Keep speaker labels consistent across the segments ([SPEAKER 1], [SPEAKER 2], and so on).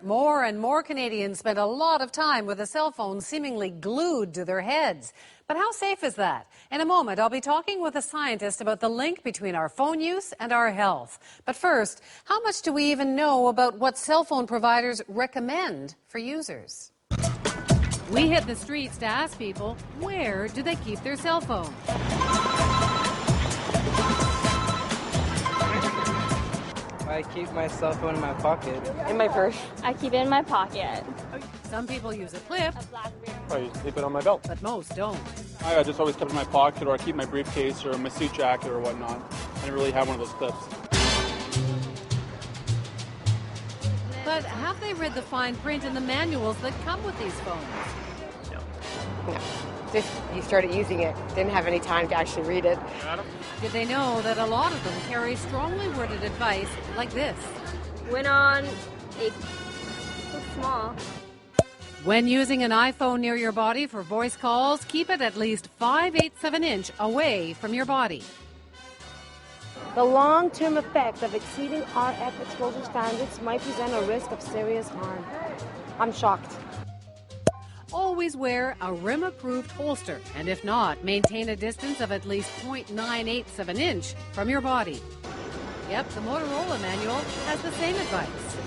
[SPEAKER 1] More and more Canadians spend a lot of time with a cell phone seemingly glued to their heads. But how safe is that? In a moment, I'll be talking with a scientist about the link between our phone use and our health. But first, how much do we even know about what cell phone providers recommend for users? We hit the streets to ask people, where do they keep their cell phone?
[SPEAKER 2] I keep my cell phone in my pocket.
[SPEAKER 3] In my purse.
[SPEAKER 4] I keep it in my pocket.
[SPEAKER 1] Some people use a clip.
[SPEAKER 3] I keep it on my belt.
[SPEAKER 1] But most don't.
[SPEAKER 5] I just always keep it in my pocket, or I keep my briefcase or my suit jacket or whatnot. I didn't really have one of those clips.
[SPEAKER 1] But have they read the fine print in the manuals that come with these phones?
[SPEAKER 3] No. Just you started using it. Didn't have any time to actually read it.
[SPEAKER 1] Did they know that a lot of them carry strongly worded advice like this?
[SPEAKER 4] When on a so small.
[SPEAKER 1] When using an iPhone near your body for voice calls, keep it at least 5/8 of an inch away from your body.
[SPEAKER 6] The long-term effect of exceeding RF exposure standards might present a risk of serious harm. I'm shocked.
[SPEAKER 1] Always wear a rim-approved holster, and if not, maintain a distance of at least 0.98 of an inch from your body. Yep, the Motorola manual has the same advice.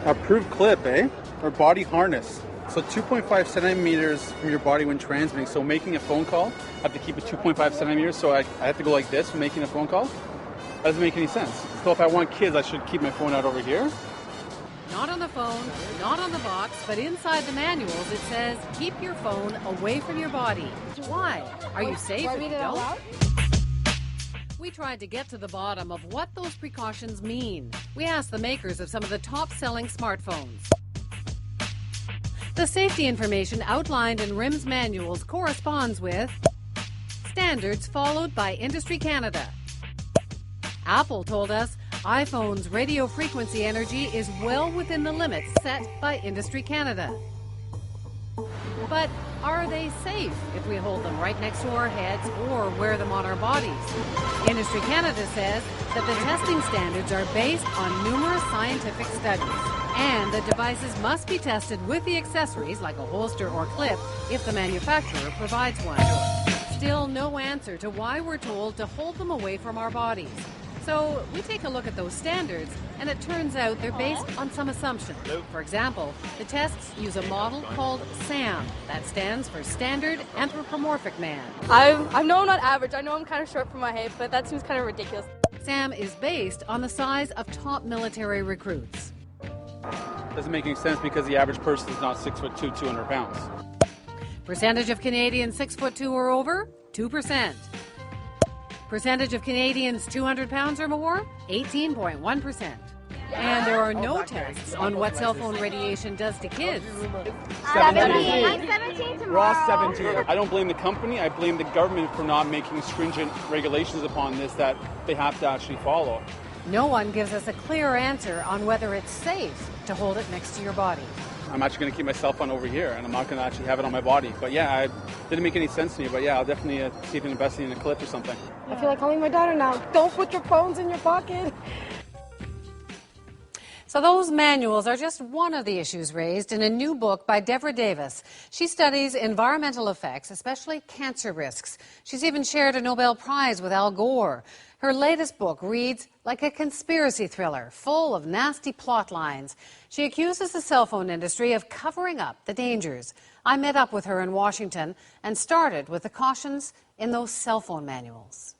[SPEAKER 5] Approved clip, eh? Or body harness. So 2.5 centimeters from your body when transmitting. So making a phone call, I have to keep it 2.5 centimeters, so I have to go like this when making a phone call? That doesn't make any sense. So if I want kids, I should keep my phone out over here.
[SPEAKER 1] Not on the phone, not on the box, but inside the manuals it says, keep your phone away from your body. Why? Are you safe if you don't? We tried to get to the bottom of what those precautions mean. We asked the makers of some of the top-selling smartphones. The safety information outlined in RIM's manuals corresponds with standards followed by Industry Canada. Apple told us iPhone's radio frequency energy is well within the limits set by Industry Canada. But are they safe if we hold them right next to our heads or wear them on our bodies? Industry Canada says that the testing standards are based on numerous scientific studies, and the devices must be tested with the accessories like a holster or clip if the manufacturer provides one. Still no answer to why we're told to hold them away from our bodies. So we take a look at those standards, and it turns out they're based on some assumptions. For example, the tests use a model called SAM. That stands for Standard Anthropomorphic Man.
[SPEAKER 4] I know I'm not average. I know I'm kind of short for my height, but that seems kind of ridiculous.
[SPEAKER 1] SAM is based on the size of top military recruits.
[SPEAKER 5] Doesn't make any sense because the average person is not 6'2", 200 pounds.
[SPEAKER 1] Percentage of Canadians 6'2" or over? 2%. Percentage of Canadians 200 pounds or more? 18.1%. And there are no tests on what cell phone radiation does to kids.
[SPEAKER 4] 17. I'm 17 tomorrow.
[SPEAKER 5] Ross 17. I don't blame the company. I blame the government for not making stringent regulations upon this that they have to actually follow.
[SPEAKER 1] No one gives us a clear answer on whether it's safe to hold it next to your body.
[SPEAKER 5] I'm actually going to keep my cell phone over here, and I'm not going to actually have it on my body. But yeah, it didn't make any sense to me. But yeah, I'll definitely see if I can invest in a clip or something.
[SPEAKER 6] I feel like calling my daughter now. Don't put your phones in your pocket.
[SPEAKER 1] So those manuals are just one of the issues raised in a new book by Devra. She studies environmental effects, especially cancer risks. She's even shared a Nobel Prize with Al Gore. Her latest book reads like a conspiracy thriller, full of nasty plot lines. She accuses the cell phone industry of covering up the dangers. I met up with her in Washington and started with the cautions in those cell phone manuals.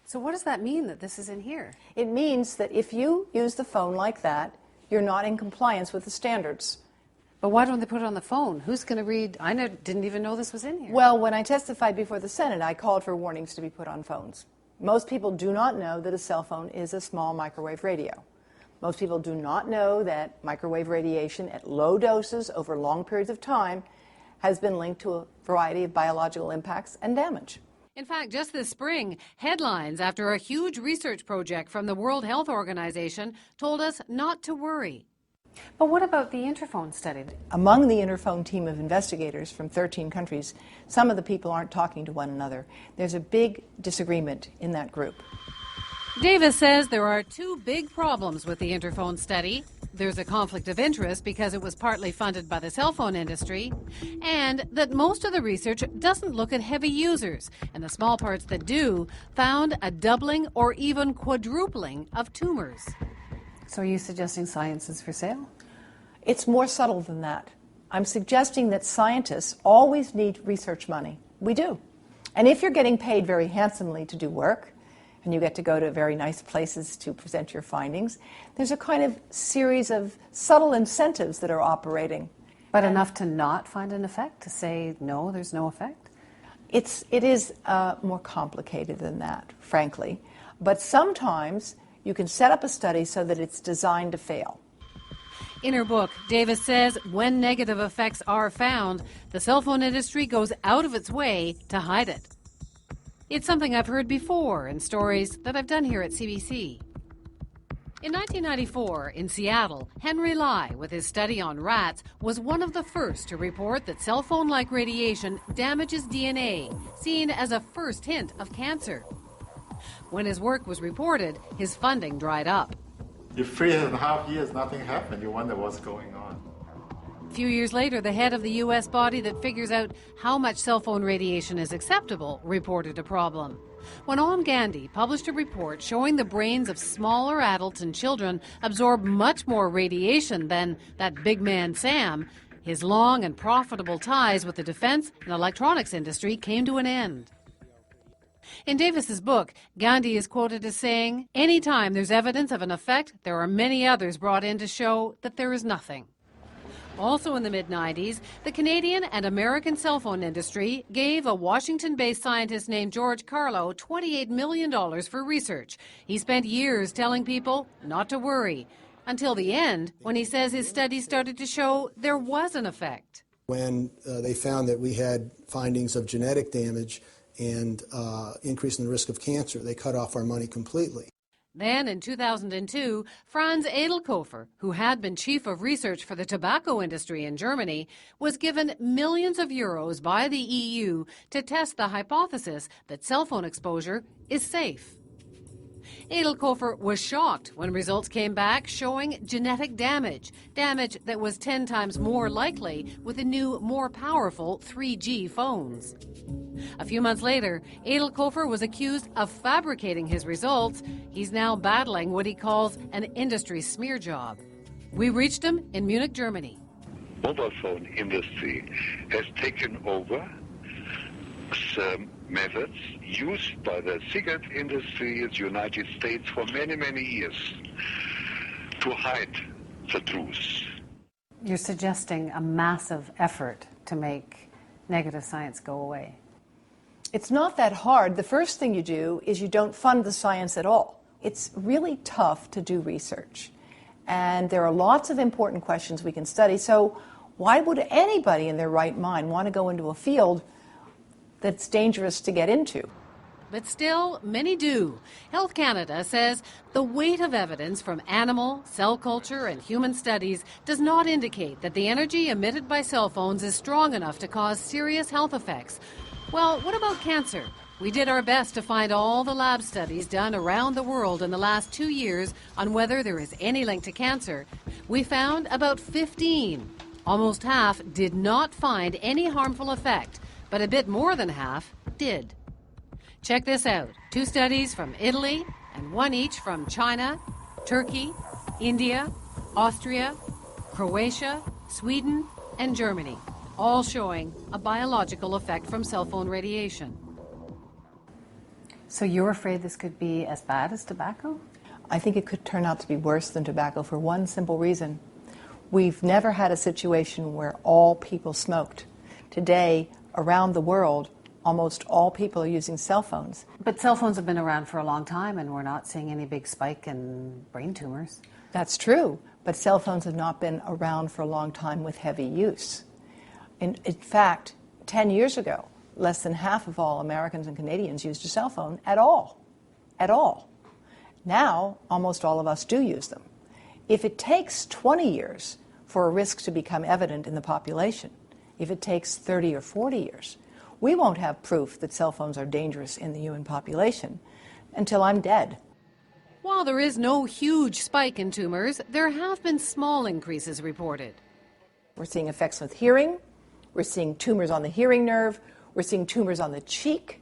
[SPEAKER 1] So what does that mean that this is in here?
[SPEAKER 7] It means that if you use the phone like that, you're not in compliance with the standards.
[SPEAKER 1] But why don't they put it on the phone? Who's going to read? I didn't even know this was in here.
[SPEAKER 7] Well, when I testified before the Senate, I called for warnings to be put on phones. Most people do not know that a cell phone is a small microwave radio. Most people do not know that microwave radiation at low doses over long periods of time has been linked to a variety of biological impacts and damage.
[SPEAKER 1] In fact, just this spring, headlines after a huge research project from the World Health Organization told us not to worry. But what about the Interphone study?
[SPEAKER 7] Among the Interphone team of investigators from 13 countries, some of the people aren't talking to one another. There's a big disagreement in that group.
[SPEAKER 1] Davis says there are two big problems with the Interphone study. there's a conflict of interest because it was partly funded by the cell phone industry, and that most of the research doesn't look at heavy users, and the small parts that do found a doubling or even quadrupling of tumors.
[SPEAKER 8] So are you suggesting science is for sale?
[SPEAKER 7] It's more subtle than that. I'm suggesting that scientists always need research money. We do. And if you're getting paid very handsomely to do work, and you get to go to very nice places to present your findings, there's a kind of series of subtle incentives that are operating.
[SPEAKER 8] But enough to not find an effect, to say, no, there's no effect?
[SPEAKER 7] It is more complicated than that, frankly. But sometimes you can set up a study so that it's designed to fail.
[SPEAKER 1] In her book, Davis says when negative effects are found, the cell phone industry goes out of its way to hide it. It's something I've heard before in stories that I've done here at CBC. In 1994, in Seattle, Henry Lai, with his study on rats, was one of the first to report that cell phone-like radiation damages DNA, seen as a first hint of cancer. When his work was reported, his funding dried up.
[SPEAKER 9] In 3.5 years, nothing happened. You wonder what's going on.
[SPEAKER 1] A few years later, the head of the U.S. body that figures out how much cell phone radiation is acceptable reported a problem. When Om Gandhi published a report showing the brains of smaller adults and children absorb much more radiation than that big man Sam, his long and profitable ties with the defense and electronics industry came to an end. In Davis's book, Gandhi is quoted as saying, "Anytime there's evidence of an effect, there are many others brought in to show that there is nothing." Also in the mid-90s, the Canadian and American cell phone industry gave a Washington-based scientist named George Carlo $28 million for research. He spent years telling people not to worry, until the end, when he says his study started to show there was an effect.
[SPEAKER 10] When they found that we had findings of genetic damage and increase in the risk of cancer, they cut off our money completely.
[SPEAKER 1] Then, in 2002, Franz Edelkofer, who had been chief of research for the tobacco industry in Germany, was given millions of euros by the EU to test the hypothesis that cell phone exposure is safe. Edelkofer was shocked when results came back showing genetic damage that was 10 times more likely with the new, more powerful 3G phones. A few months later, Edelkofer was accused of fabricating his results. He's now battling what he calls an industry smear job. We reached him in Munich, Germany.
[SPEAKER 11] Mobile phone industry has taken over the methods used by the cigarette industry in the United States for many, many years to hide the truth.
[SPEAKER 8] You're suggesting a massive effort to make negative science go away.
[SPEAKER 7] It's not that hard. The first thing you do is you don't fund the science at all. It's really tough to do research. And there are lots of important questions we can study. So why would anybody in their right mind want to go into a field that's dangerous to get into?
[SPEAKER 1] But still, many do. Health Canada says the weight of evidence from animal, cell culture, and human studies does not indicate that the energy emitted by cell phones is strong enough to cause serious health effects. Well, what about cancer? We did our best to find all the lab studies done around the world in the last 2 years on whether there is any link to cancer. We found about 15. Almost half did not find any harmful effect, but a bit more than half did. Check this out. 2 studies from Italy and 1 each from China, Turkey, India, Austria, Croatia, Sweden, and Germany, all showing a biological effect from cell phone radiation.
[SPEAKER 8] So you're afraid this could be as bad as tobacco?
[SPEAKER 7] I think it could turn out to be worse than tobacco for one simple reason. We've never had a situation where all people smoked. Today, around the world, almost all people are using cell phones.
[SPEAKER 8] But cell phones have been around for a long time, and we're not seeing any big spike in brain tumors.
[SPEAKER 7] That's true, but cell phones have not been around for a long time with heavy use. In fact, 10 years ago, less than half of all Americans and Canadians used a cell phone at all. At all. Now, almost all of us do use them. If it takes 20 years for a risk to become evident in the population, if it takes 30 or 40 years, we won't have proof that cell phones are dangerous in the human population until I'm dead.
[SPEAKER 1] While there is no huge spike in tumors, there have been small increases reported.
[SPEAKER 7] We're seeing effects with hearing. We're seeing tumors on the hearing nerve. We're seeing tumors on the cheek.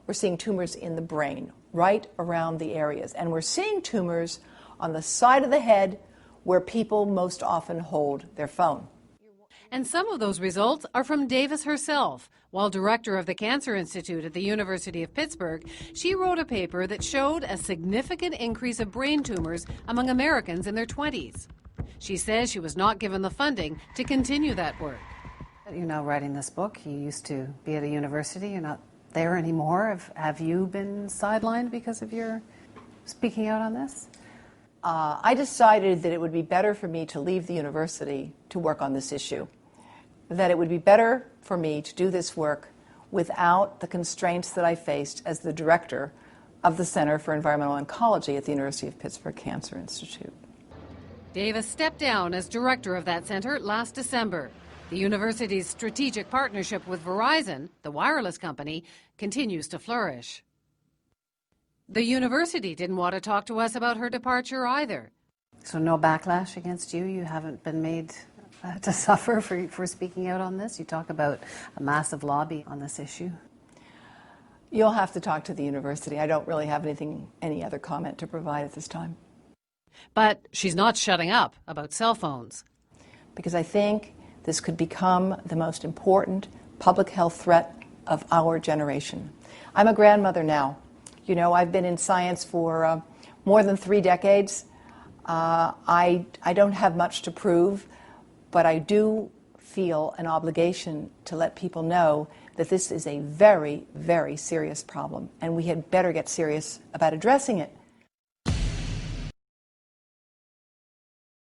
[SPEAKER 7] We're seeing tumors in the brain, right around the areas. And we're seeing tumors on the side of the head where people most often hold their phone.
[SPEAKER 1] And some of those results are from Davis herself. While director of the Cancer Institute at the University of Pittsburgh, she wrote a paper that showed a significant increase of brain tumors among Americans in their 20s. She says she was not given the funding to continue that work.
[SPEAKER 8] You're now writing this book. You used to be at a university. You're not there anymore. Have you been sidelined because of your speaking out on this?
[SPEAKER 7] I decided that it would be better for me to leave the university to work on this issue, that it would be better for me to do this work without the constraints that I faced as the director of the Center for Environmental Oncology at the University of Pittsburgh Cancer Institute.
[SPEAKER 1] Davis stepped down as director of that center last December. The university's strategic partnership with Verizon, the wireless company, continues to flourish. The university didn't want to talk to us about her departure either.
[SPEAKER 8] So no backlash against you? You haven't been made to suffer for speaking out on this? You talk about a massive lobby on this issue.
[SPEAKER 7] You'll have to talk to the university. I don't really have any other comment to provide at this time.
[SPEAKER 1] But she's not shutting up about cell phones.
[SPEAKER 7] Because I think this could become the most important public health threat of our generation. I'm a grandmother now. You know, I've been in science for more than 3 decades. I don't have much to prove, but I do feel an obligation to let people know that this is a very, very serious problem, and we had better get serious about addressing it.